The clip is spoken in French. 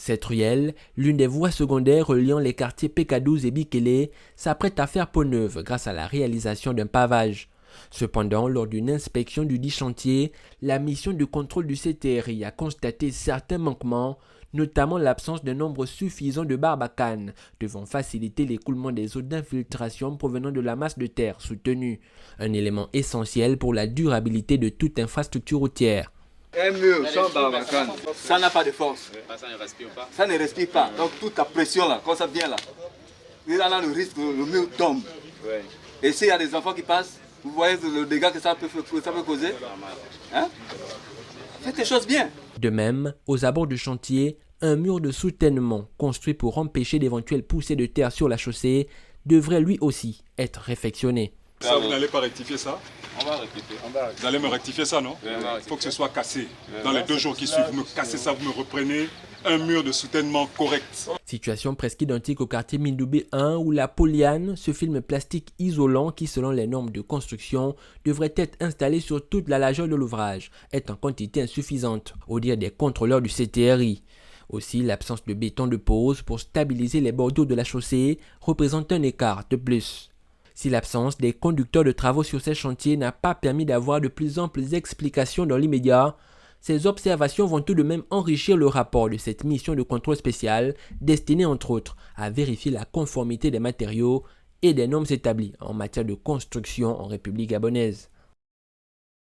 Cette ruelle, l'une des voies secondaires reliant les quartiers PK12 et Bikele, s'apprête à faire peau neuve grâce à la réalisation d'un pavage. Cependant, lors d'une inspection du dit chantier, la mission de contrôle du CTRI a constaté certains manquements, notamment l'absence d'un nombre suffisant de barbacanes, devant faciliter l'écoulement des eaux d'infiltration provenant de la masse de terre soutenue, un élément essentiel pour la durabilité de toute infrastructure routière. Un mur sans barbacane, ça n'a pas de force. Ça ne respire pas. Ça ne respire pas. Donc toute la pression là, quand ça vient là, il a le risque que le mur tombe. Ouais. Et s'il y a des enfants qui passent, vous voyez le dégât que ça peut causer. Hein? Faites les choses bien. De même, aux abords du chantier, un mur de soutènement construit pour empêcher d'éventuelles poussées de terre sur la chaussée devrait lui aussi être réfectionné. Ça, vous n'allez pas rectifier ça? On va rectifier. Vous allez me rectifier ça, non? Il faut que ce soit cassé. Dans les 2 jours qui suivent, vous me cassez ça, vous me reprenez un mur de soutènement correct. Situation presque identique au quartier Mindoubé 1 où la Polyane, ce film plastique isolant qui, selon les normes de construction, devrait être installé sur toute la largeur de l'ouvrage, est en quantité insuffisante, au dire des contrôleurs du CTRI. Aussi, l'absence de béton de pose pour stabiliser les bordures de la chaussée représente un écart de plus. Si l'absence des conducteurs de travaux sur ces chantiers n'a pas permis d'avoir de plus amples explications dans l'immédiat, ces observations vont tout de même enrichir le rapport de cette mission de contrôle spécial destinée entre autres à vérifier la conformité des matériaux et des normes établies en matière de construction en République gabonaise.